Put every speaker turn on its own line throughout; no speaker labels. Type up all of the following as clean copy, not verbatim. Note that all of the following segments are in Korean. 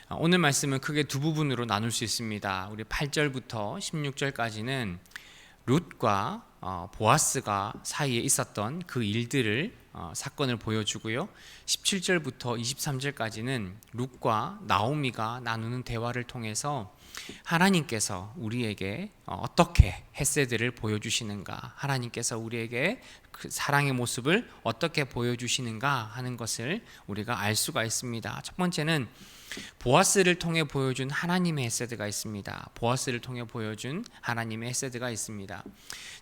오늘 말씀은 크게 두 부분으로 나눌 수 있습니다. 우리 8절부터 16절까지는 룻과 보아스가 사이에 있었던 그 일들을 사건을 보여주고요. 17절부터 23절까지는 룻과 나오미가 나누는 대화를 통해서 하나님께서 우리에게 어떻게 헤세드를 보여주시는가, 하나님께서 우리에게 그 사랑의 모습을 어떻게 보여주시는가 하는 것을 우리가 알 수가 있습니다. 첫 번째는 보아스를 통해 보여준 하나님의 헤세드가 있습니다. 보아스를 통해 보여준 하나님의 헤세드가 있습니다.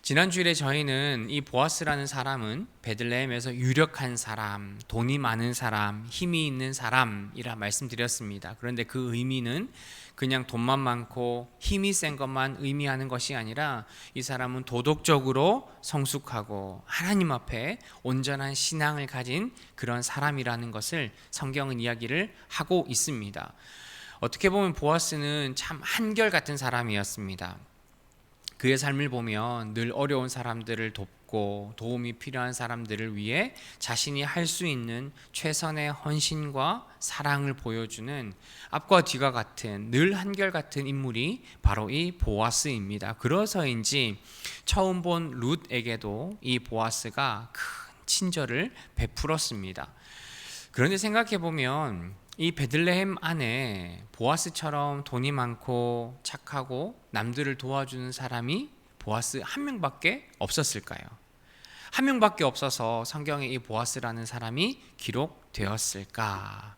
지난 주일에 저희는 이 보아스라는 사람은 베들레헴에서 유력한 사람, 돈이 많은 사람, 힘이 있는 사람이라 말씀드렸습니다. 그런데 그 의미는 그냥 돈만 많고 힘이 센 것만 의미하는 것이 아니라 이 사람은 도덕적으로 성숙하고 하나님 앞에 온전한 신앙을 가진 그런 사람이라는 것을 성경은 이야기를 하고 있습니다. 어떻게 보면 보아스는 참 한결같은 사람이었습니다. 그의 삶을 보면 늘 어려운 사람들을 돕고 도움이 필요한 사람들을 위해 자신이 할 수 있는 최선의 헌신과 사랑을 보여주는 앞과 뒤가 같은 늘 한결같은 인물이 바로 이 보아스입니다. 그래서인지 처음 본 룻에게도 이 보아스가 큰 친절을 베풀었습니다. 그런데 생각해 보면 이 베들레헴 안에 보아스처럼 돈이 많고 착하고 남들을 도와주는 사람이 보아스 한 명밖에 없었을까요? 한 명밖에 없어서 성경에 이 보아스라는 사람이 기록되었을까?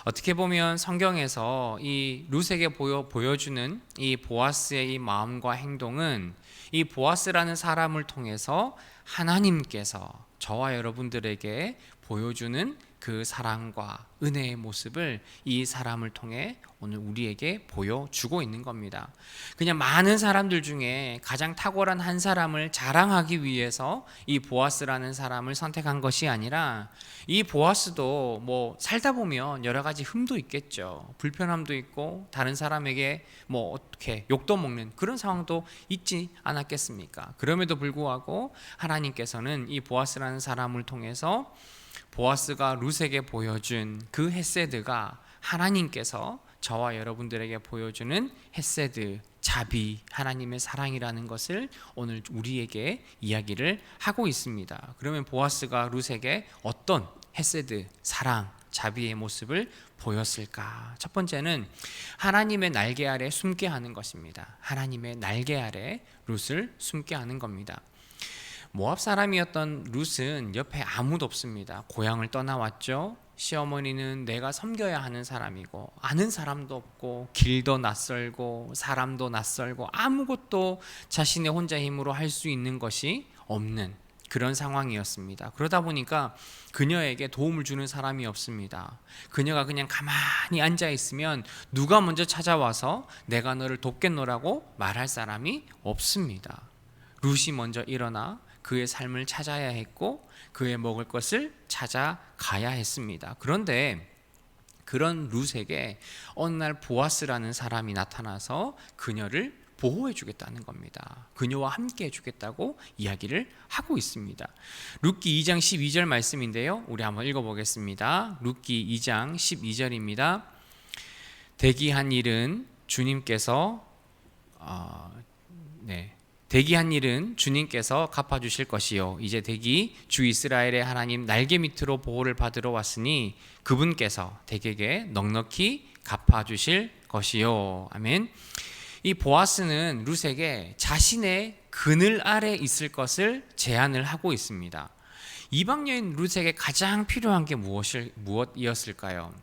어떻게 보면 성경에서 이 룻에게 보여주는 이 보아스의 이 마음과 행동은 이 보아스라는 사람을 통해서 하나님께서 저와 여러분들에게 보여주는 그 사랑과 은혜의 모습을 이 사람을 통해 오늘 우리에게 보여주고 있는 겁니다. 그냥 많은 사람들 중에 가장 탁월한 한 사람을 자랑하기 위해서 이 보아스라는 사람을 선택한 것이 아니라 이 보아스도 뭐 살다 보면 여러 가지 흠도 있겠죠. 불편함도 있고 다른 사람에게 뭐 어떻게 욕도 먹는 그런 상황도 있지 않았겠습니까? 그럼에도 불구하고 하나님께서는 이 보아스라는 사람을 통해서 보아스가 룻에게 보여준 그 헤세드가 하나님께서 저와 여러분들에게 보여주는 헤세드, 자비, 하나님의 사랑이라는 것을 오늘 우리에게 이야기를 하고 있습니다. 그러면 보아스가 룻에게 어떤 헤세드, 사랑, 자비의 모습을 보였을까? 첫 번째는 하나님의 날개 아래 숨게 하는 것입니다. 하나님의 날개 아래 룻을 숨게 하는 겁니다. 모압 사람이었던 룻은 옆에 아무도 없습니다. 고향을 떠나왔죠. 시어머니는 내가 섬겨야 하는 사람이고 아는 사람도 없고 길도 낯설고 사람도 낯설고 아무것도 자신의 혼자 힘으로 할 수 있는 것이 없는 그런 상황이었습니다. 그러다 보니까 그녀에게 도움을 주는 사람이 없습니다. 그녀가 그냥 가만히 앉아 있으면 누가 먼저 찾아와서 내가 너를 돕겠노라고 말할 사람이 없습니다. 룻이 먼저 일어나 그의 삶을 찾아야 했고 그의 먹을 것을 찾아가야 했습니다. 그런데 그런 룻에게 어느 날 보아스라는 사람이 나타나서 그녀를 보호해 주겠다는 겁니다. 그녀와 함께 해주겠다고 이야기를 하고 있습니다. 룻기 2장 12절 말씀인데요, 우리 한번 읽어보겠습니다. 룻기 2장 12절입니다. 대기한 일은 주님께서 대기한 일은 주님께서 갚아주실 것이요 이제 대기 주 이스라엘의 하나님 날개 밑으로 보호를 받으러 왔으니 그분께서 대개에게 넉넉히 갚아주실 것이요. 아멘. 이 보아스는 룻에게 자신의 그늘 아래 있을 것을 제안을 하고 있습니다. 이방 여인 룻에게 가장 필요한 게 무엇이었을까요?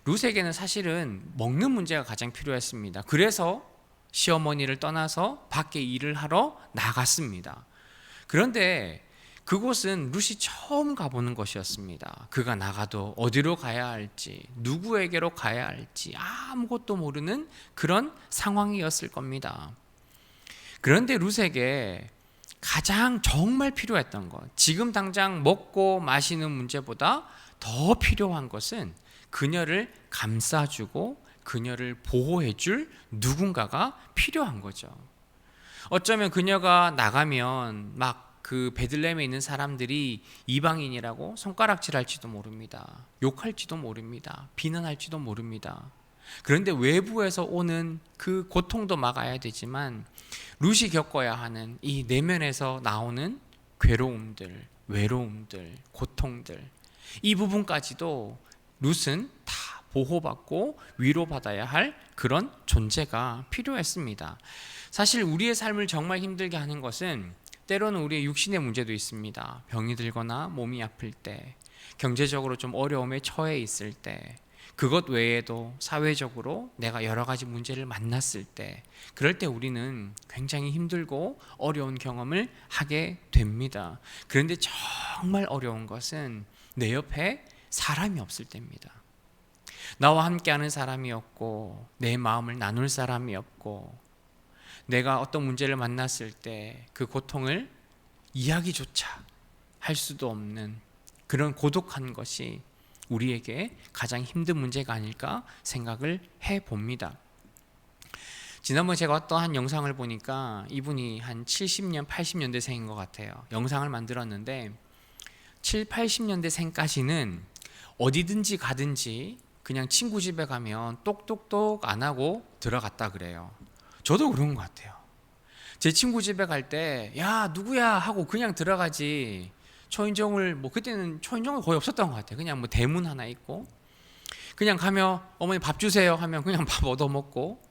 룻에게는 사실은 먹는 문제가 가장 필요했습니다. 그래서 시어머니를 떠나서 밖에 일을 하러 나갔습니다. 그런데 그곳은 룻이 처음 가보는 것이었습니다. 그가 나가도 어디로 가야 할지, 누구에게로 가야 할지 아무것도 모르는 그런 상황이었을 겁니다. 그런데 룻에게 가장 정말 필요했던 것, 지금 당장 먹고 마시는 문제보다 더 필요한 것은 그녀를 감싸주고 그녀를 보호해줄 누군가가 필요한 거죠. 어쩌면 그녀가 나가면 막 그 베들레헴에 있는 사람들이 이방인이라고 손가락질할지도 모릅니다. 욕할지도 모릅니다. 비난할지도 모릅니다. 그런데 외부에서 오는 그 고통도 막아야 되지만 룻이 겪어야 하는 이 내면에서 나오는 괴로움들, 외로움들, 고통들, 이 부분까지도 룻은 다 보호받고 위로받아야 할 그런 존재가 필요했습니다. 사실 우리의 삶을 정말 힘들게 하는 것은 때로는 우리의 육신의 문제도 있습니다. 병이 들거나 몸이 아플 때, 경제적으로 좀 어려움에 처해 있을 때, 그것 외에도 사회적으로 내가 여러 가지 문제를 만났을 때, 그럴 때 우리는 굉장히 힘들고 어려운 경험을 하게 됩니다. 그런데 정말 어려운 것은 내 옆에 사람이 없을 때입니다. 나와 함께하는 사람이 없고, 내 마음을 나눌 사람이 없고, 내가 어떤 문제를 만났을 때 그 고통을 이야기조차 할 수도 없는 그런 고독한 것이 우리에게 가장 힘든 문제가 아닐까 생각을 해봅니다. 지난번에 제가 어떤 한 영상을 보니까 이분이 한 70년, 80년대생인 것 같아요. 영상을 만들었는데 7, 80년대생까지는 어디든지 가든지 그냥 친구 집에 가면 똑똑똑 안 하고 들어갔다 그래요. 저도 그런 것 같아요. 제 친구 집에 갈 때 야 누구야 하고 그냥 들어가지, 초인종을 뭐 그때는 초인종이 거의 없었던 것 같아요. 그냥 뭐 대문 하나 있고 그냥 가면 어머니 밥 주세요 하면 그냥 밥 얻어먹고,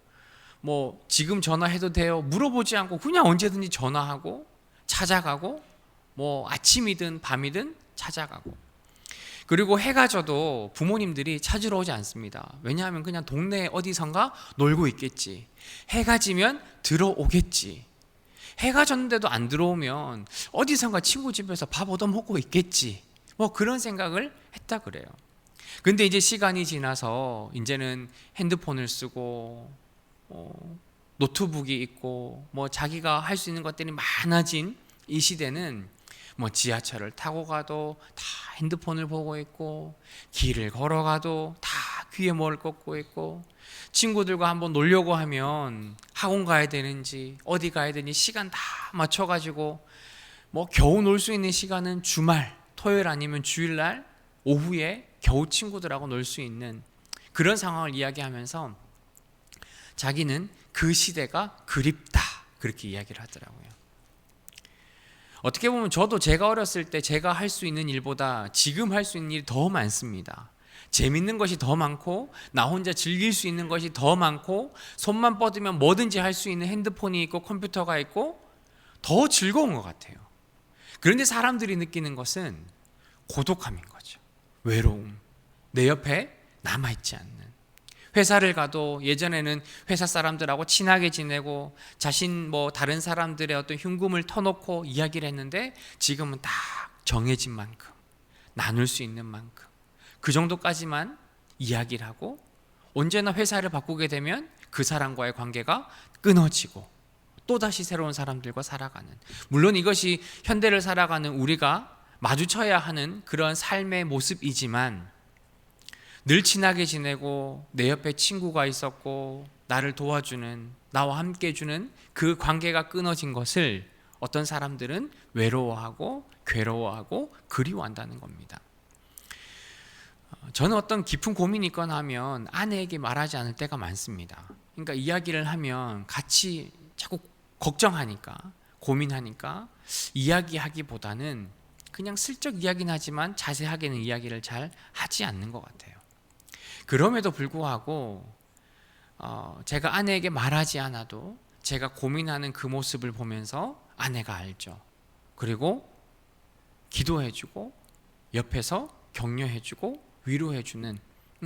뭐 지금 전화해도 돼요 물어보지 않고 그냥 언제든지 전화하고 찾아가고, 뭐 아침이든 밤이든 찾아가고, 그리고 해가 져도 부모님들이 찾으러 오지 않습니다. 왜냐하면 그냥 동네 어디선가 놀고 있겠지, 해가 지면 들어오겠지, 해가 졌는데도 안 들어오면 어디선가 친구 집에서 밥 얻어먹고 있겠지, 뭐 그런 생각을 했다 그래요. 근데 이제 시간이 지나서 이제는 핸드폰을 쓰고 노트북이 있고 뭐 자기가 할 수 있는 것들이 많아진 이 시대는 뭐 지하철을 타고 가도 다 핸드폰을 보고 있고, 길을 걸어가도 다 귀에 뭘 꽂고 있고, 친구들과 한번 놀려고 하면 학원 가야 되는지 어디 가야 되는지 시간 다 맞춰가지고, 뭐 겨우 놀 수 있는 시간은 주말, 토요일 아니면 주일날 오후에 겨우 친구들하고 놀 수 있는 그런 상황을 이야기하면서 자기는 그 시대가 그립다 그렇게 이야기를 하더라고요. 어떻게 보면 저도 제가 어렸을 때 제가 할 수 있는 일보다 지금 할 수 있는 일이 더 많습니다. 재밌는 것이 더 많고, 나 혼자 즐길 수 있는 것이 더 많고, 손만 뻗으면 뭐든지 할 수 있는 핸드폰이 있고 컴퓨터가 있고 더 즐거운 것 같아요. 그런데 사람들이 느끼는 것은 고독함인 거죠. 외로움, 내 옆에 남아있지 않는. 회사를 가도 예전에는 회사 사람들하고 친하게 지내고 자신 뭐 다른 사람들의 어떤 흉금을 터놓고 이야기를 했는데, 지금은 딱 정해진 만큼, 나눌 수 있는 만큼 그 정도까지만 이야기를 하고, 언제나 회사를 바꾸게 되면 그 사람과의 관계가 끊어지고 또다시 새로운 사람들과 살아가는, 물론 이것이 현대를 살아가는 우리가 마주쳐야 하는 그런 삶의 모습이지만, 늘 친하게 지내고 내 옆에 친구가 있었고 나를 도와주는, 나와 함께 해주는 그 관계가 끊어진 것을 어떤 사람들은 외로워하고 괴로워하고 그리워한다는 겁니다. 저는 어떤 깊은 고민이 있거나 하면 아내에게 말하지 않을 때가 많습니다. 그러니까 이야기를 하면 같이 자꾸 걱정하니까, 고민하니까 이야기하기보다는 그냥 슬쩍 이야기는 하지만 자세하게는 이야기를 잘 하지 않는 것 같아요. 그럼에도 불구하고 제가 아내에게 말하지 않아도 제가 고민하는 그 모습을 보면서 아내가 알죠. 그리고 기도해주고 옆에서 격려해주고 위로해주는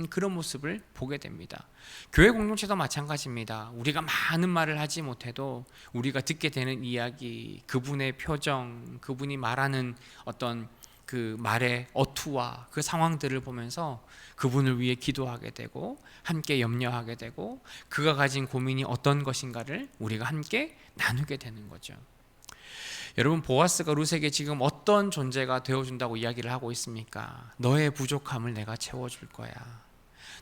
그런 모습을 보게 됩니다. 교회 공동체도 마찬가지입니다. 우리가 많은 말을 하지 못해도 우리가 듣게 되는 이야기, 그분의 표정, 그분이 말하는 어떤 그 말의 어투와 그 상황들을 보면서 그분을 위해 기도하게 되고 함께 염려하게 되고, 그가 가진 고민이 어떤 것인가를 우리가 함께 나누게 되는 거죠. 여러분, 보아스가 룻에게 지금 어떤 존재가 되어준다고 이야기를 하고 있습니까? 너의 부족함을 내가 채워줄 거야.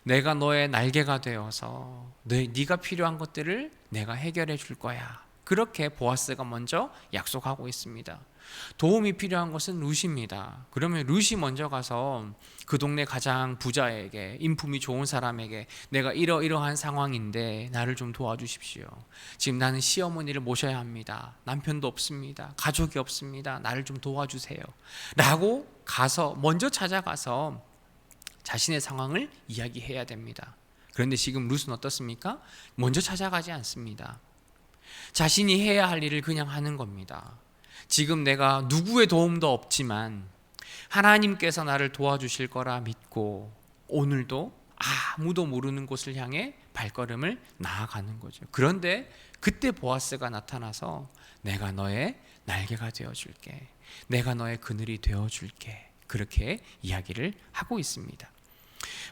내가 너의 날개가 되어서 네가 필요한 것들을 내가 해결해 줄 거야. 그렇게 보아스가 먼저 약속하고 있습니다. 도움이 필요한 것은 룻입니다. 그러면 룻이 먼저 가서 그 동네 가장 부자에게, 인품이 좋은 사람에게 내가 이러이러한 상황인데 나를 좀 도와주십시오. 지금 나는 시어머니를 모셔야 합니다. 남편도 없습니다. 가족이 없습니다. 나를 좀 도와주세요. 라고 가서 먼저 찾아가서 자신의 상황을 이야기해야 됩니다. 그런데 지금 룻은 어떻습니까? 먼저 찾아가지 않습니다. 자신이 해야 할 일을 그냥 하는 겁니다. 지금 내가 누구의 도움도 없지만 하나님께서 나를 도와주실 거라 믿고 오늘도 아무도 모르는 곳을 향해 발걸음을 나아가는 거죠. 그런데 그때 보아스가 나타나서 내가 너의 날개가 되어줄게, 내가 너의 그늘이 되어줄게, 그렇게 이야기를 하고 있습니다.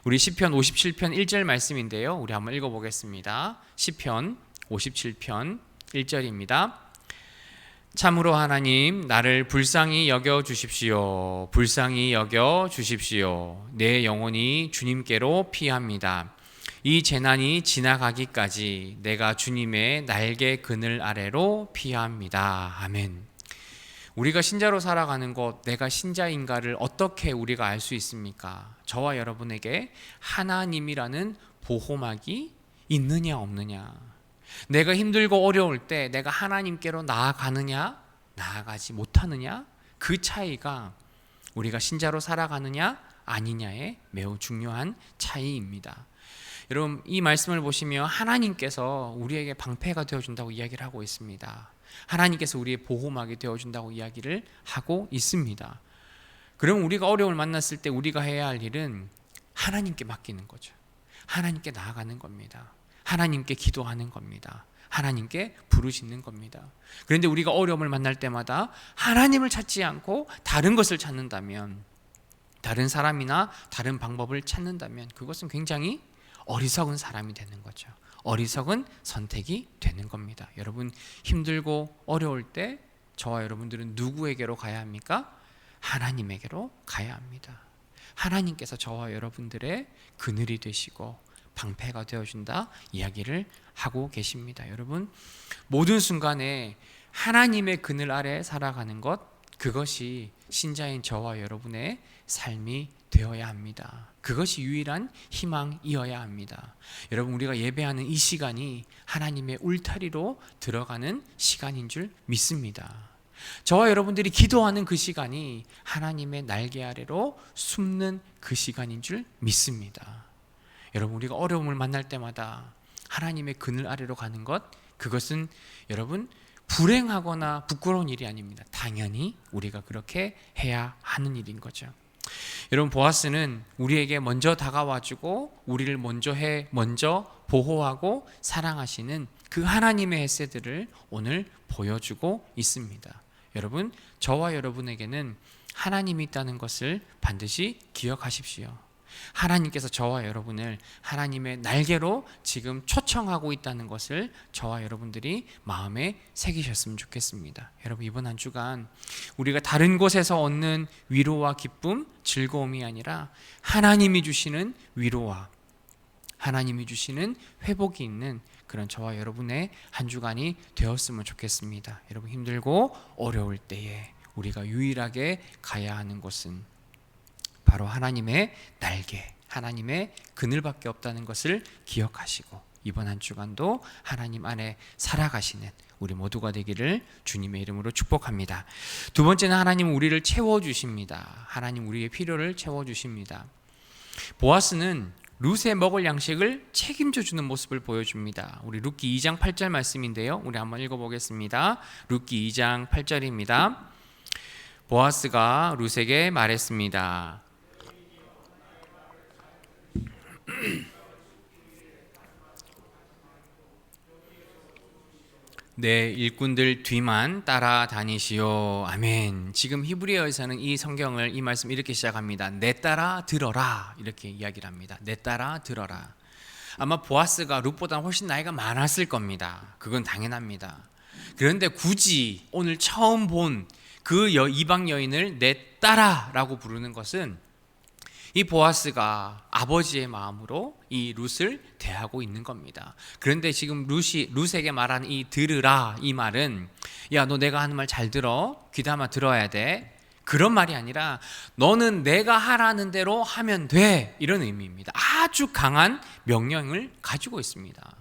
우리 시편 57편 1절 말씀인데요, 우리 한번 읽어보겠습니다. 시편 57편 1절입니다. 참으로 하나님, 나를 불쌍히 여겨 주십시오. 불쌍히 여겨 주십시오. 내 영혼이 주님께로 피합니다. 이 재난이 지나가기까지 내가 주님의 날개 그늘 아래로 피합니다. 아멘. 우리가 신자로 살아가는 것, 내가 신자인가를 어떻게 우리가 알 수 있습니까? 저와 여러분에게 하나님이라는 보호막이 있느냐 없느냐, 내가 힘들고 어려울 때 내가 하나님께로 나아가느냐 나아가지 못하느냐, 그 차이가 우리가 신자로 살아가느냐 아니냐의 매우 중요한 차이입니다. 여러분, 이 말씀을 보시면 하나님께서 우리에게 방패가 되어준다고 이야기를 하고 있습니다. 하나님께서 우리의 보호막이 되어준다고 이야기를 하고 있습니다. 그럼 우리가 어려움을 만났을 때 우리가 해야 할 일은 하나님께 맡기는 거죠. 하나님께 나아가는 겁니다. 하나님께 기도하는 겁니다. 하나님께 부르짖는 겁니다. 그런데 우리가 어려움을 만날 때마다 하나님을 찾지 않고 다른 것을 찾는다면, 다른 사람이나 다른 방법을 찾는다면 그것은 굉장히 어리석은 사람이 되는 거죠. 어리석은 선택이 되는 겁니다. 여러분, 힘들고 어려울 때 저와 여러분들은 누구에게로 가야 합니까? 하나님에게로 가야 합니다. 하나님께서 저와 여러분들의 그늘이 되시고 방패가 되어준다 이야기를 하고 계십니다. 여러분, 모든 순간에 하나님의 그늘 아래 살아가는 것, 그것이 신자인 저와 여러분의 삶이 되어야 합니다. 그것이 유일한 희망이어야 합니다. 여러분, 우리가 예배하는 이 시간이 하나님의 울타리로 들어가는 시간인 줄 믿습니다. 저와 여러분들이 기도하는 그 시간이 하나님의 날개 아래로 숨는 그 시간인 줄 믿습니다. 여러분, 우리가 어려움을 만날 때마다 하나님의 그늘 아래로 가는 것, 그것은 여러분 불행하거나 부끄러운 일이 아닙니다. 당연히 우리가 그렇게 해야 하는 일인 거죠. 여러분, 보아스는 우리에게 먼저 다가와주고 우리를 먼저 보호하고 사랑하시는 그 하나님의 헤세드를 오늘 보여주고 있습니다. 여러분, 저와 여러분에게는 하나님이 있다는 것을 반드시 기억하십시오. 하나님께서 저와 여러분을 하나님의 날개로 지금 초청하고 있다는 것을 저와 여러분들이 마음에 새기셨으면 좋겠습니다. 여러분, 이번 한 주간 우리가 다른 곳에서 얻는 위로와 기쁨, 즐거움이 아니라 하나님이 주시는 위로와 하나님이 주시는 회복이 있는 그런 저와 여러분의 한 주간이 되었으면 좋겠습니다. 여러분, 힘들고 어려울 때에 우리가 유일하게 가야 하는 곳은 바로 하나님의 날개, 하나님의 그늘밖에 없다는 것을 기억하시고 이번 한 주간도 하나님 안에 살아가시는 우리 모두가 되기를 주님의 이름으로 축복합니다. 두 번째는 하나님 우리를 채워주십니다. 하나님 우리의 필요를 채워주십니다. 보아스는 룻의 먹을 양식을 책임져 주는 모습을 보여줍니다. 우리 룻기 2장 8절 말씀인데요, 우리 한번 읽어보겠습니다. 룻기 2장 8절입니다. 보아스가 룻에게 말했습니다. 내 일꾼들 뒤만 따라다니시오. 아멘. 지금 히브리어에서는 이 성경을, 이 말씀 이렇게 시작합니다. 내 따라 들어라, 이렇게 이야기를 합니다. 내 따라 들어라. 아마 보아스가 룻보다 훨씬 나이가 많았을 겁니다. 그건 당연합니다. 그런데 굳이 오늘 처음 본 그 이방 여인을 내 따라라고 부르는 것은 이 보아스가 아버지의 마음으로 이 룻을 대하고 있는 겁니다. 그런데 지금 룻에게 말하는 이 들으라, 이 말은 야, 너 내가 하는 말 잘 들어, 귀담아 들어야 돼, 그런 말이 아니라 너는 내가 하라는 대로 하면 돼, 이런 의미입니다. 아주 강한 명령을 가지고 있습니다.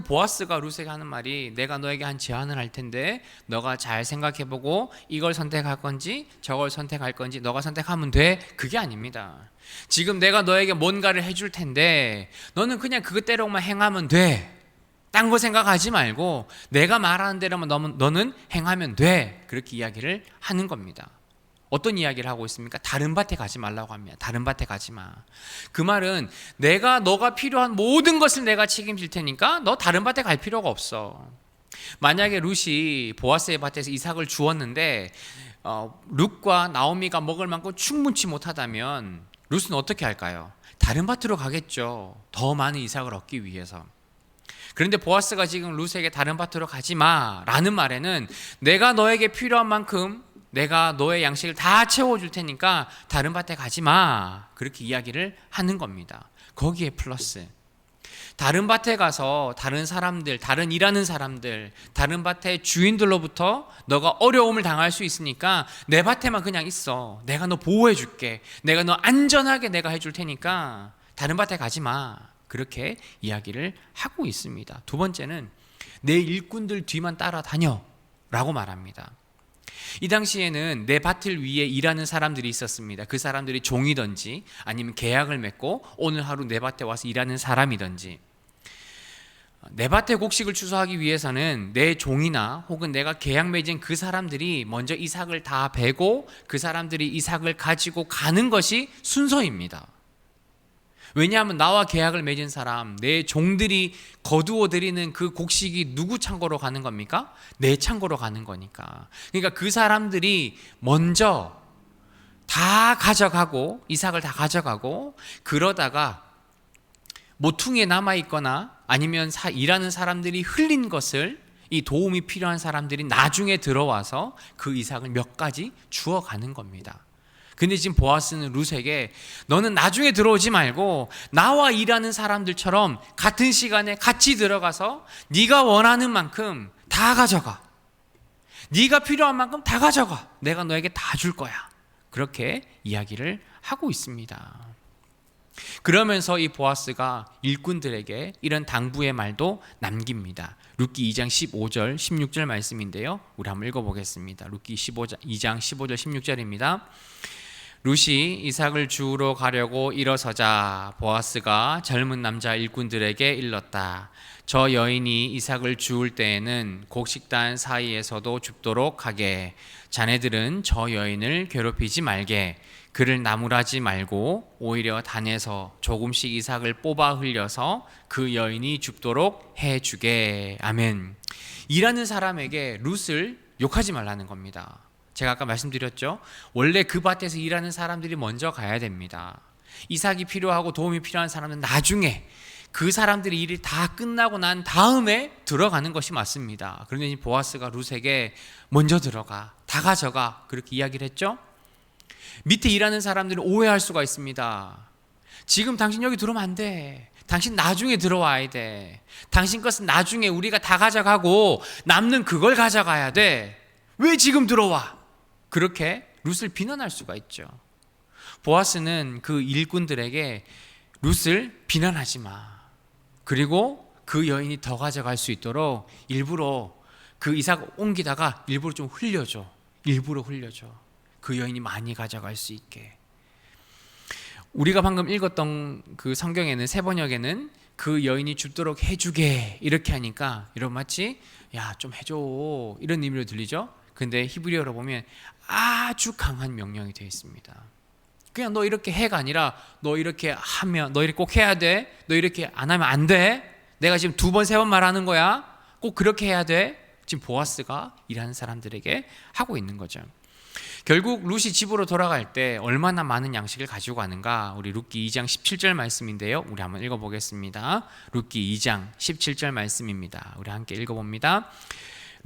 보아스가 룻에게 하는 말이 내가 너에게 한 제안을 할 텐데 너가 잘 생각해보고 이걸 선택할 건지 저걸 선택할 건지 너가 선택하면 돼, 그게 아닙니다. 지금 내가 너에게 뭔가를 해줄 텐데 너는 그냥 그것대로만 행하면 돼, 딴 거 생각하지 말고 내가 말하는 대로만 너는 행하면 돼, 그렇게 이야기를 하는 겁니다. 어떤 이야기를 하고 있습니까? 다른 밭에 가지 말라고 합니다. 다른 밭에 가지 마. 그 말은 너가 필요한 모든 것을 내가 책임질 테니까 너 다른 밭에 갈 필요가 없어. 만약에 룻이 보아스의 밭에서 이삭을 주었는데 룻과 나오미가 먹을 만큼 충분치 못하다면 룻은 어떻게 할까요? 다른 밭으로 가겠죠. 더 많은 이삭을 얻기 위해서. 그런데 보아스가 지금 룻에게 다른 밭으로 가지 마라는 말에는 내가 너에게 필요한 만큼 내가 너의 양식을 다 채워줄 테니까 다른 밭에 가지 마, 그렇게 이야기를 하는 겁니다. 거기에 플러스 다른 밭에 가서 다른 사람들, 다른 일하는 사람들, 다른 밭의 주인들로부터 너가 어려움을 당할 수 있으니까 내 밭에만 그냥 있어. 내가 너 보호해 줄게. 내가 너 안전하게 내가 해줄 테니까 다른 밭에 가지 마, 그렇게 이야기를 하고 있습니다. 두 번째는 내 일꾼들 뒤만 따라다녀 라고 말합니다. 이 당시에는 내 밭을 위해 일하는 사람들이 있었습니다. 그 사람들이 종이든지 아니면 계약을 맺고 오늘 하루 내 밭에 와서 일하는 사람이든지, 내 밭의 곡식을 추수하기 위해서는 내 종이나 혹은 내가 계약 맺은 그 사람들이 먼저 이삭을 다 베고 그 사람들이 이삭을 가지고 가는 것이 순서입니다. 왜냐하면 나와 계약을 맺은 사람, 내 종들이 거두어 들이는 그 곡식이 누구 창고로 가는 겁니까? 내 창고로 가는 거니까. 그러니까 그 사람들이 먼저 다 가져가고 이삭을 다 가져가고, 그러다가 모퉁이에 남아있거나 아니면 일하는 사람들이 흘린 것을 이 도움이 필요한 사람들이 나중에 들어와서 그 이삭을 몇 가지 주워가는 겁니다. 근데 지금 보아스는 룻에게 너는 나중에 들어오지 말고 나와 일하는 사람들처럼 같은 시간에 같이 들어가서 네가 원하는 만큼 다 가져가. 네가 필요한 만큼 다 가져가. 내가 너에게 다 줄 거야. 그렇게 이야기를 하고 있습니다. 그러면서 이 보아스가 일꾼들에게 이런 당부의 말도 남깁니다. 룻기 2장 15절 16절 말씀인데요, 우리 한번 읽어보겠습니다. 룻기 2장 15절 16절입니다. 룻이 이삭을 주우러 가려고 일어서자 보아스가 젊은 남자 일꾼들에게 일렀다. 저 여인이 이삭을 주울 때에는 곡식단 사이에서도 줍도록 하게. 자네들은 저 여인을 괴롭히지 말게. 그를 나무라지 말고 오히려 단에서 조금씩 이삭을 뽑아 흘려서 그 여인이 줍도록 해주게. 아멘. 일하는 사람에게 룻을 욕하지 말라는 겁니다. 제가 아까 말씀드렸죠. 원래 그 밭에서 일하는 사람들이 먼저 가야 됩니다. 이삭이 필요하고 도움이 필요한 사람은 나중에 그 사람들이 일이 다 끝나고 난 다음에 들어가는 것이 맞습니다. 그런데 보아스가 룻에게 먼저 들어가, 다 가져가, 그렇게 이야기를 했죠. 밑에 일하는 사람들은 오해할 수가 있습니다. 지금 당신 여기 들어오면 안 돼. 당신 나중에 들어와야 돼. 당신 것은 나중에 우리가 다 가져가고 남는 그걸 가져가야 돼. 왜 지금 들어와? 그렇게 룻을 비난할 수가 있죠. 보아스는 그 일꾼들에게 룻을 비난하지 마. 그리고 그 여인이 더 가져갈 수 있도록 일부러 그 이삭 옮기다가 일부러 좀 흘려줘. 일부러 흘려줘. 그 여인이 많이 가져갈 수 있게. 우리가 방금 읽었던 그 성경에는 세 번역에는 그 여인이 줍도록 해주게 이렇게 하니까 이런 마치 야, 좀 해줘 이런 의미로 들리죠. 근데 히브리어로 보면 아주 강한 명령이 되어 있습니다. 그냥 너 이렇게 해가 아니라 너 이렇게 하면, 너 이렇게 꼭 해야 돼. 너 이렇게 안 하면 안 돼. 내가 지금 2번, 3번 말하는 거야. 꼭 그렇게 해야 돼. 지금 보아스가 일하는 사람들에게 하고 있는 거죠. 결국 룻이 집으로 돌아갈 때 얼마나 많은 양식을 가지고 가는가, 우리 룻기 2장 17절 말씀인데요, 우리 한번 읽어보겠습니다. 룻기 2장 17절 말씀입니다. 우리 함께 읽어봅니다.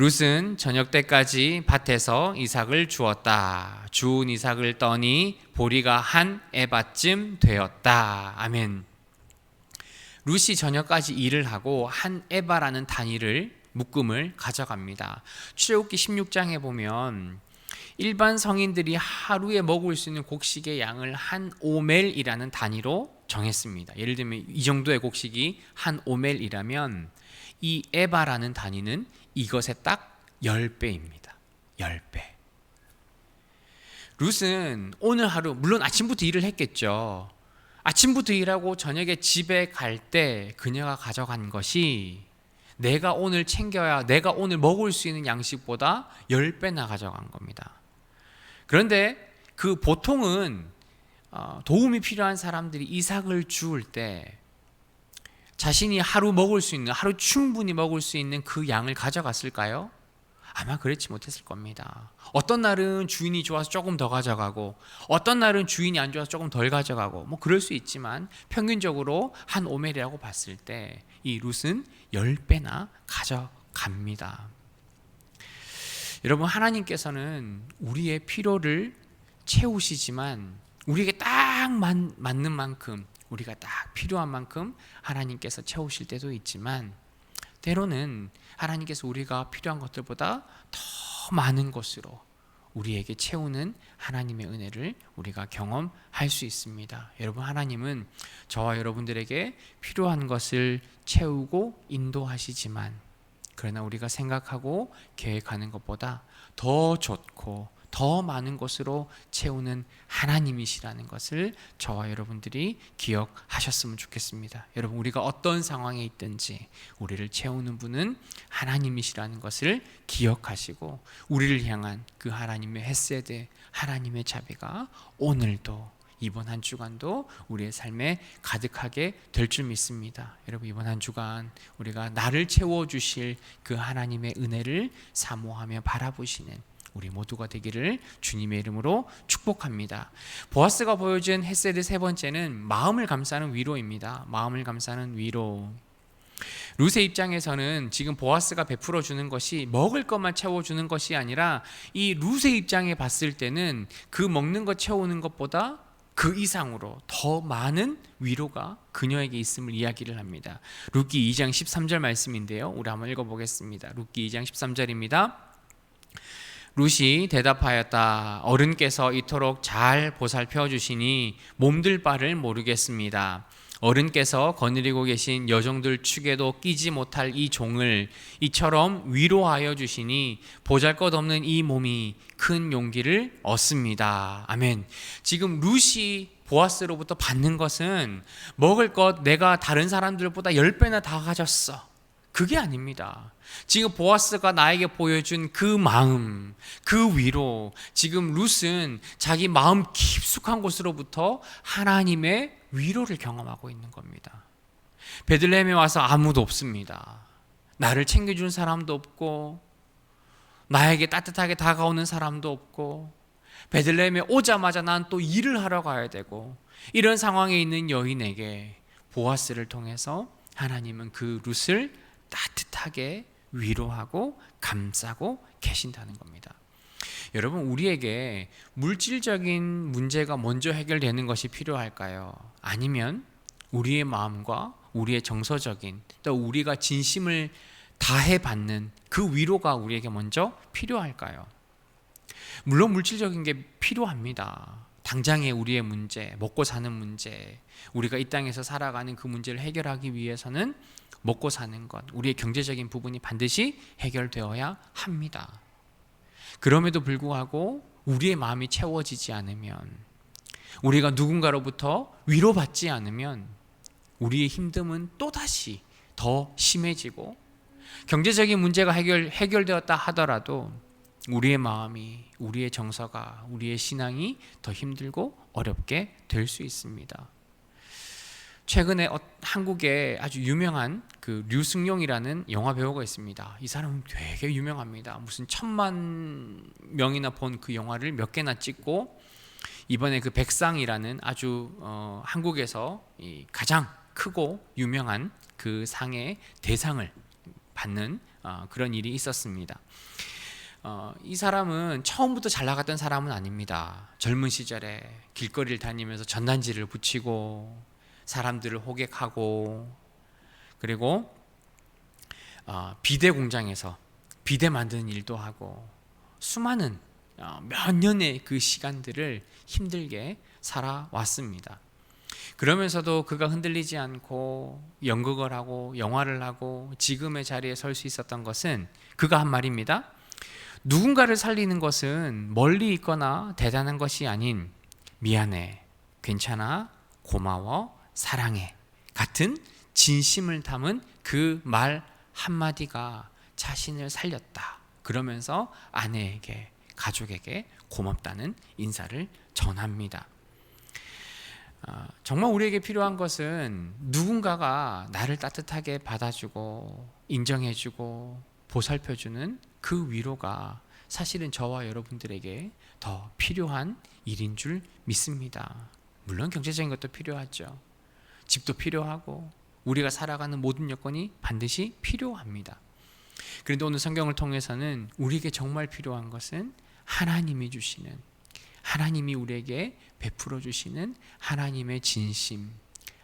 룻은 저녁 때까지 밭에서 이삭을 주었다. 주운 이삭을 떠니 보리가 한 에바쯤 되었다. 아멘. 룻이 저녁까지 일을 하고 한 에바라는 단위를 묶음을 가져갑니다. 출애굽기 16장에 보면 일반 성인들이 하루에 먹을 수 있는 곡식의 양을 한 오멜이라는 단위로 정했습니다. 예를 들면 이 정도의 곡식이 한 오멜이라면 이 에바라는 단위는 이것의 딱 10배입니다. 10배. 룻은 오늘 하루 물론 아침부터 일을 했겠죠. 아침부터 일하고 저녁에 집에 갈 때 그녀가 가져간 것이 내가 오늘 챙겨야 내가 오늘 먹을 수 있는 양식보다 10배나 가져간 겁니다. 그런데 그 보통은 도움이 필요한 사람들이 이삭을 주울 때 자신이 하루 먹을 수 있는, 하루 충분히 먹을 수 있는 그 양을 가져갔을까요? 아마 그렇지 못했을 겁니다. 어떤 날은 주인이 좋아서 조금 더 가져가고 어떤 날은 주인이 안 좋아서 조금 덜 가져가고 뭐 그럴 수 있지만 평균적으로 한 오멜이라고 봤을 때 이 룻은 10배나 가져갑니다. 여러분, 하나님께서는 우리의 필요를 채우시지만 우리에게 딱 맞는 만큼, 우리가 딱 필요한 만큼 하나님께서 채우실 때도 있지만 때로는 하나님께서 우리가 필요한 것들보다 더 많은 것으로 우리에게 채우는 하나님의 은혜를 우리가 경험할 수 있습니다. 여러분, 하나님은 저와 여러분들에게 필요한 것을 채우고 인도하시지만 그러나 우리가 생각하고 계획하는 것보다 더 좋고 더 많은 것으로 채우는 하나님이시라는 것을 저와 여러분들이 기억하셨으면 좋겠습니다. 여러분, 우리가 어떤 상황에 있든지 우리를 채우는 분은 하나님이시라는 것을 기억하시고 우리를 향한 그 하나님의 헤세드, 하나님의 자비가 오늘도 이번 한 주간도 우리의 삶에 가득하게 될 줄 믿습니다. 여러분, 이번 한 주간 우리가 나를 채워주실 그 하나님의 은혜를 사모하며 바라보시는 우리 모두가 되기를 주님의 이름으로 축복합니다. 보아스가 보여준 헤세드 세 번째는 마음을 감싸는 위로입니다. 마음을 감싸는 위로. 룻의 입장에서는 지금 보아스가 베풀어 주는 것이 먹을 것만 채워주는 것이 아니라 이 룻의 입장에 봤을 때는 그 먹는 것 채우는 것보다 그 이상으로 더 많은 위로가 그녀에게 있음을 이야기를 합니다. 룻기 2장 13절 말씀인데요, 우리 한번 읽어보겠습니다. 룻기 2장 13절입니다. 룻이 대답하였다. 어른께서 이토록 잘 보살펴 주시니 몸둘 바를 모르겠습니다. 어른께서 거느리고 계신 여종들 축에도 끼지 못할 이 종을 이처럼 위로하여 주시니 보잘것없는 이 몸이 큰 용기를 얻습니다. 아멘. 지금 룻이 보아스로부터 받는 것은 먹을 것 내가 다른 사람들보다 10배나 다 가졌어, 그게 아닙니다. 지금 보아스가 나에게 보여준 그 마음, 그 위로, 지금 룻은 자기 마음 깊숙한 곳으로부터 하나님의 위로를 경험하고 있는 겁니다. 베들레헴에 와서 아무도 없습니다. 나를 챙겨주는 사람도 없고 나에게 따뜻하게 다가오는 사람도 없고 베들레헴에 오자마자 난 또 일을 하러 가야 되고 이런 상황에 있는 여인에게 보아스를 통해서 하나님은 그 룻을 따뜻하게 위로하고 감싸고 계신다는 겁니다. 여러분, 우리에게 물질적인 문제가 먼저 해결되는 것이 필요할까요? 아니면 우리의 마음과 우리의 정서적인, 또 우리가 진심을 다해 받는 그 위로가 우리에게 먼저 필요할까요? 물론 물질적인 게 필요합니다. 당장의 우리의 문제, 먹고 사는 문제, 우리가 이 땅에서 살아가는 그 문제를 해결하기 위해서는 먹고 사는 것, 우리의 경제적인 부분이 반드시 해결되어야 합니다. 그럼에도 불구하고 우리의 마음이 채워지지 않으면, 우리가 누군가로부터 위로받지 않으면 우리의 힘듦은 또다시 더 심해지고 경제적인 문제가 해결되었다 하더라도 우리의 마음이, 우리의 정서가, 우리의 신앙이 더 힘들고 어렵게 될 수 있습니다. 최근에 한국에 아주 유명한 그 류승룡이라는 영화 배우가 있습니다. 이 사람은 되게 유명합니다. 무슨 1000만 명이나 본 그 영화를 몇 개나 찍고 이번에 그 백상이라는 아주 가장 크고 유명한 그 상의 대상을 받는 그런 일이 있었습니다. 이 사람은 처음부터 잘 나갔던 사람은 아닙니다. 젊은 시절에 길거리를 다니면서 전단지를 붙이고 사람들을 호객하고, 그리고 비대 공장에서 비대 만드는 일도 하고 수많은 몇 년의 그 시간들을 힘들게 살아왔습니다. 그러면서도 그가 흔들리지 않고 연극을 하고 영화를 하고 지금의 자리에 설 수 있었던 것은 그가 한 말입니다. 누군가를 살리는 것은 멀리 있거나 대단한 것이 아닌 미안해, 괜찮아, 고마워, 사랑해 같은 진심을 담은 그 말 한마디가 자신을 살렸다. 그러면서 아내에게, 가족에게 고맙다는 인사를 전합니다. 정말 우리에게 필요한 것은 누군가가 나를 따뜻하게 받아주고 인정해주고 보살펴주는 그 위로가 사실은 저와 여러분들에게 더 필요한 일인 줄 믿습니다. 물론 경제적인 것도 필요하죠. 집도 필요하고 우리가 살아가는 모든 여건이 반드시 필요합니다. 그런데 오늘 성경을 통해서는 우리에게 정말 필요한 것은 하나님이 주시는, 하나님이 우리에게 베풀어 주시는 하나님의 진심,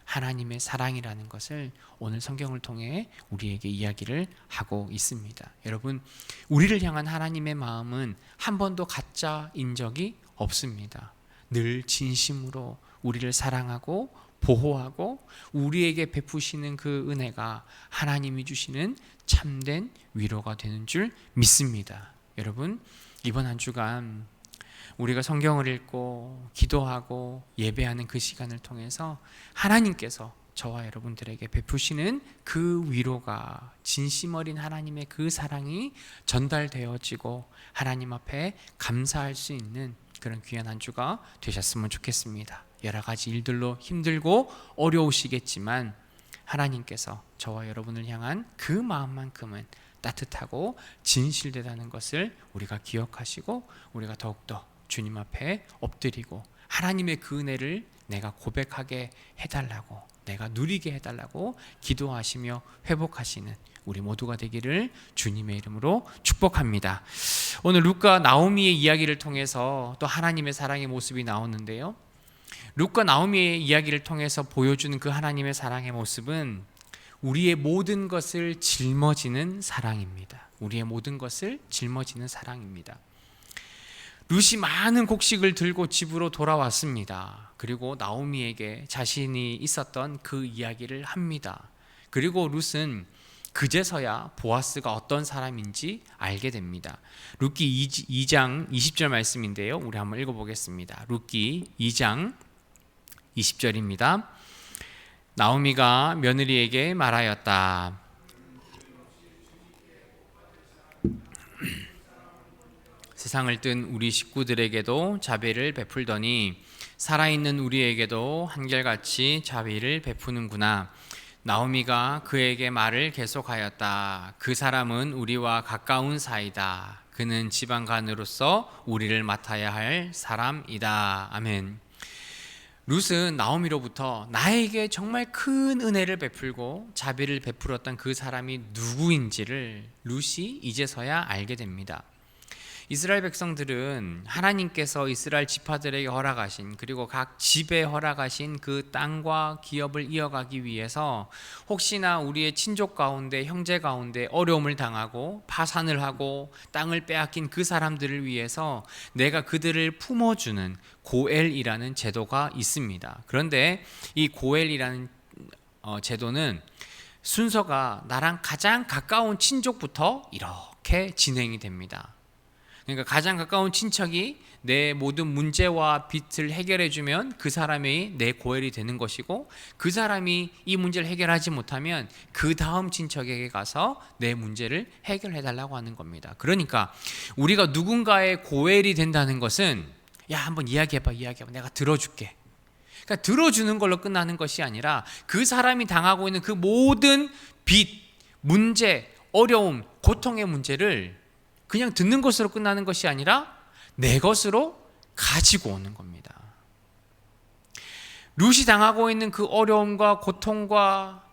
하나님의 사랑이라는 것을 오늘 성경을 통해 우리에게 이야기를 하고 있습니다. 여러분, 우리를 향한 하나님의 마음은 한 번도 가짜인 적이 없습니다. 늘 진심으로 우리를 사랑하고 보호하고 우리에게 베푸시는 그 은혜가 하나님이 주시는 참된 위로가 되는 줄 믿습니다. 여러분, 이번 한 주간 우리가 성경을 읽고 기도하고 예배하는 그 시간을 통해서 하나님께서 저와 여러분들에게 베푸시는 그 위로가, 진심 어린 하나님의 그 사랑이 전달되어지고 하나님 앞에 감사할 수 있는 그런 귀한 한 주가 되셨으면 좋겠습니다. 여러 가지 일들로 힘들고 어려우시겠지만 하나님께서 저와 여러분을 향한 그 마음만큼은 따뜻하고 진실되다는 것을 우리가 기억하시고 우리가 더욱더 주님 앞에 엎드리고 하나님의 그 은혜를 내가 고백하게 해달라고, 내가 누리게 해달라고 기도하시며 회복하시는 우리 모두가 되기를 주님의 이름으로 축복합니다. 오늘 룻과 나오미의 이야기를 통해서 또 하나님의 사랑의 모습이 나오는데요, 룻과 나오미의 이야기를 통해서 보여주는 그 하나님의 사랑의 모습은 우리의 모든 것을 짊어지는 사랑입니다. 우리의 모든 것을 짊어지는 사랑입니다. 룻이 많은 곡식을 들고 집으로 돌아왔습니다. 그리고 나오미에게 자신이 있었던 그 이야기를 합니다. 그리고 룻은 그제서야 보아스가 어떤 사람인지 알게 됩니다. 룻기 2장 20절 말씀인데요, 우리 한번 읽어보겠습니다. 룻기 2장 20절입니다. 나오미가 며느리에게 말하였다. 세상을 뜬 우리 식구들에게도 자비를 베풀더니 살아있는 우리에게도 한결같이 자비를 베푸는구나. 나오미가 그에게 말을 계속하였다. 그 사람은 우리와 가까운 사이다. 그는 지방간으로서 우리를 맡아야 할 사람이다. 아멘. 룻은 나오미로부터 나에게 정말 큰 은혜를 베풀고 자비를 베풀었던 그 사람이 누구인지를 룻이 이제서야 알게 됩니다. 이스라엘 백성들은 하나님께서 이스라엘 지파들에게 허락하신, 그리고 각 집에 허락하신 그 땅과 기업을 이어가기 위해서 혹시나 우리의 친족 가운데, 형제 가운데 어려움을 당하고 파산을 하고 땅을 빼앗긴 그 사람들을 위해서 내가 그들을 품어주는 고엘이라는 제도가 있습니다. 그런데 이 고엘이라는 제도는 순서가 나랑 가장 가까운 친족부터 이렇게 진행이 됩니다. 그러니까 가장 가까운 친척이 내 모든 문제와 빚을 해결해주면 그 사람이 내 고엘이 되는 것이고, 그 사람이 이 문제를 해결하지 못하면 그 다음 친척에게 가서 내 문제를 해결해달라고 하는 겁니다. 그러니까 우리가 누군가의 고엘이 된다는 것은 야, 한번 이야기해봐, 내가 들어줄게. 그러니까 들어주는 걸로 끝나는 것이 아니라 그 사람이 당하고 있는 그 모든 빚, 문제, 어려움, 고통의 문제를 그냥 듣는 것으로 끝나는 것이 아니라 내 것으로 가지고 오는 겁니다. 룻이 당하고 있는 그 어려움과 고통과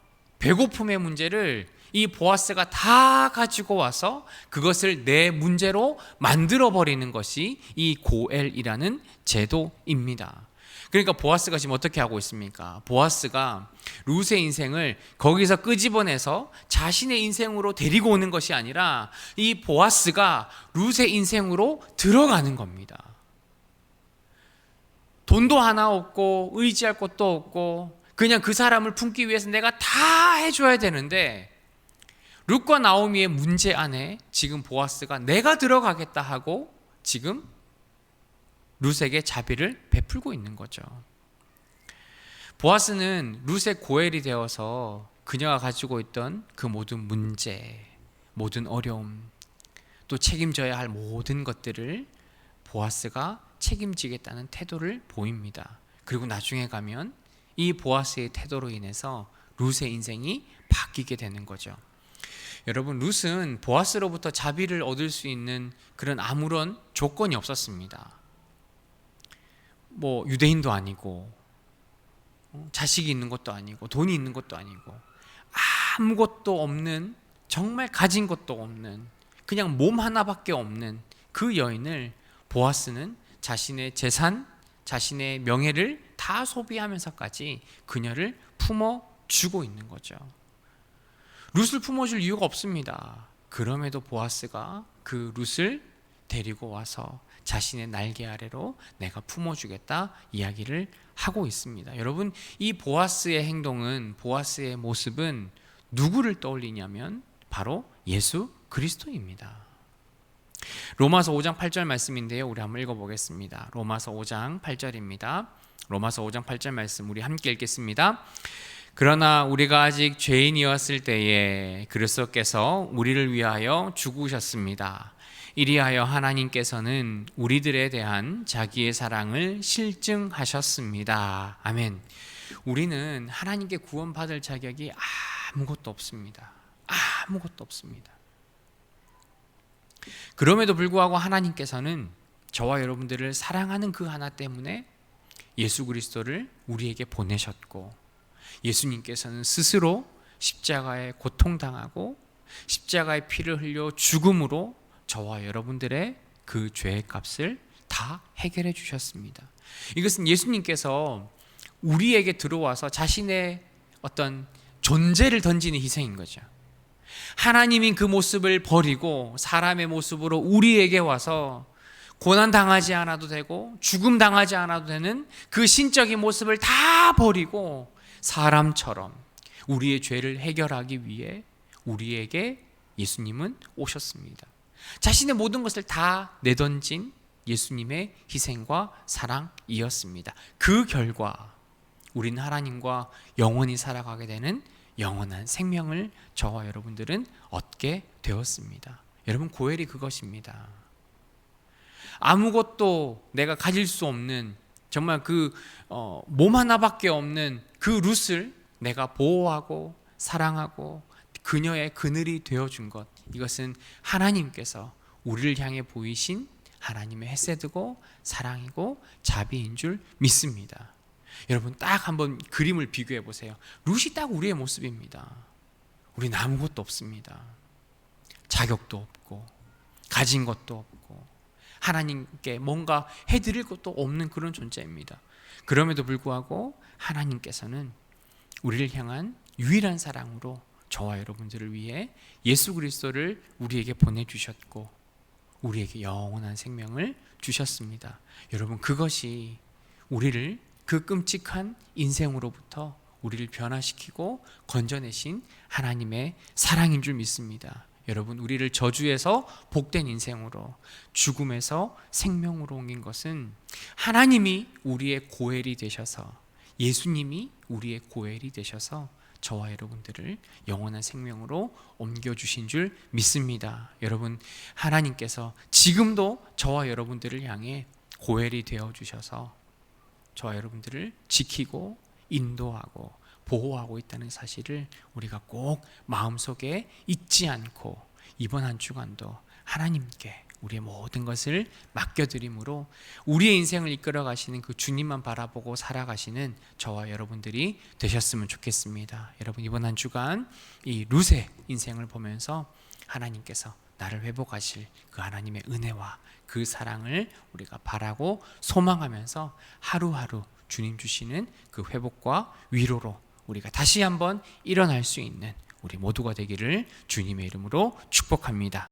배고픔의 문제를 이 보아스가 다 가지고 와서 그것을 내 문제로 만들어 버리는 것이 이 고엘이라는 제도입니다. 그러니까 보아스가 지금 어떻게 하고 있습니까? 보아스가 룻의 인생을 거기서 끄집어내서 자신의 인생으로 데리고 오는 것이 아니라 이 보아스가 룻의 인생으로 들어가는 겁니다. 돈도 하나 없고 의지할 것도 없고 그냥 그 사람을 품기 위해서 내가 다 해줘야 되는데, 룻과 나오미의 문제 안에 지금 보아스가 내가 들어가겠다 하고 지금 룻에게 자비를 베풀고 있는 거죠. 보아스는 룻의 고엘이 되어서 그녀가 가지고 있던 그 모든 문제, 모든 어려움, 또 책임져야 할 모든 것들을 보아스가 책임지겠다는 태도를 보입니다. 그리고 나중에 가면 이 보아스의 태도로 인해서 룻의 인생이 바뀌게 되는 거죠. 여러분, 룻은 보아스로부터 자비를 얻을 수 있는 그런 아무런 조건이 없었습니다. 뭐 유대인도 아니고 자식이 있는 것도 아니고 돈이 있는 것도 아니고 아무것도 없는, 정말 가진 것도 없는, 그냥 몸 하나밖에 없는 그 여인을 보아스는 자신의 재산, 자신의 명예를 다 소비하면서까지 그녀를 품어주고 있는 거죠. 룻을 품어줄 이유가 없습니다. 그럼에도 보아스가 그 룻을 데리고 와서 자신의 날개 아래로 내가 품어주겠다 이야기를 하고 있습니다. 여러분, 이 보아스의 행동은, 보아스의 모습은 누구를 떠올리냐면 바로 예수 그리스도입니다. 로마서 5장 8절 말씀인데요, 우리 한번 읽어보겠습니다. 로마서 5장 8절입니다. 로마서 5장 8절 말씀 우리 함께 읽겠습니다. 그러나 우리가 아직 죄인이었을 때에 그리스도께서 우리를 위하여 죽으셨습니다. 이리하여 하나님께서는 우리들에 대한 자기의 사랑을 실증하셨습니다. 아멘. 우리는 하나님께 구원받을 자격이 아무것도 없습니다. 아무것도 없습니다. 그럼에도 불구하고 하나님께서는 저와 여러분들을 사랑하는 그 하나 때문에 예수 그리스도를 우리에게 보내셨고, 예수님께서는 스스로 십자가에 고통당하고 십자가의 피를 흘려 죽음으로 저와 여러분들의 그 죄의 값을 다 해결해 주셨습니다. 이것은 예수님께서 우리에게 들어와서 자신의 어떤 존재를 던지는 희생인 거죠. 하나님인 그 모습을 버리고 사람의 모습으로 우리에게 와서 고난 당하지 않아도 되고 죽음 당하지 않아도 되는 그 신적인 모습을 다 버리고 사람처럼 우리의 죄를 해결하기 위해 우리에게 예수님은 오셨습니다. 자신의 모든 것을 다 내던진 예수님의 희생과 사랑이었습니다. 그 결과 우리는 하나님과 영원히 살아가게 되는 영원한 생명을 저와 여러분들은 얻게 되었습니다. 여러분, 고엘이 그것입니다. 아무것도 내가 가질 수 없는, 정말 그 몸 하나밖에 없는 그 룻을 내가 보호하고 사랑하고 그녀의 그늘이 되어준 것, 이것은 하나님께서 우리를 향해 보이신 하나님의 헤세드고 사랑이고 자비인 줄 믿습니다. 여러분, 딱 한번 그림을 비교해 보세요. 룻이 딱 우리의 모습입니다. 우리는 아무것도 없습니다. 자격도 없고 가진 것도 없고 하나님께 뭔가 해드릴 것도 없는 그런 존재입니다. 그럼에도 불구하고 하나님께서는 우리를 향한 유일한 사랑으로 저와 여러분들을 위해 예수 그리스도를 우리에게 보내주셨고 우리에게 영원한 생명을 주셨습니다. 여러분, 그것이 우리를 그 끔찍한 인생으로부터 우리를 변화시키고 건져내신 하나님의 사랑인 줄 믿습니다. 여러분, 우리를 저주에서 복된 인생으로, 죽음에서 생명으로 옮긴 것은 하나님이 우리의 고엘이 되셔서, 예수님이 우리의 고엘이 되셔서 저와 여러분들을 영원한 생명으로 옮겨주신 줄 믿습니다. 여러분, 하나님께서 지금도 저와 여러분들을 향해 고엘이 되어주셔서 저와 여러분들을 지키고 인도하고 보호하고 있다는 사실을 우리가 꼭 마음속에 잊지 않고 이번 한 주간도 하나님께 우리의 모든 것을 맡겨드림으로 우리의 인생을 이끌어 가시는 그 주님만 바라보고 살아가시는 저와 여러분들이 되셨으면 좋겠습니다. 여러분, 이번 한 주간 이 룻의 인생을 보면서 하나님께서 나를 회복하실 그 하나님의 은혜와 그 사랑을 우리가 바라고 소망하면서 하루하루 주님 주시는 그 회복과 위로로 우리가 다시 한번 일어날 수 있는 우리 모두가 되기를 주님의 이름으로 축복합니다.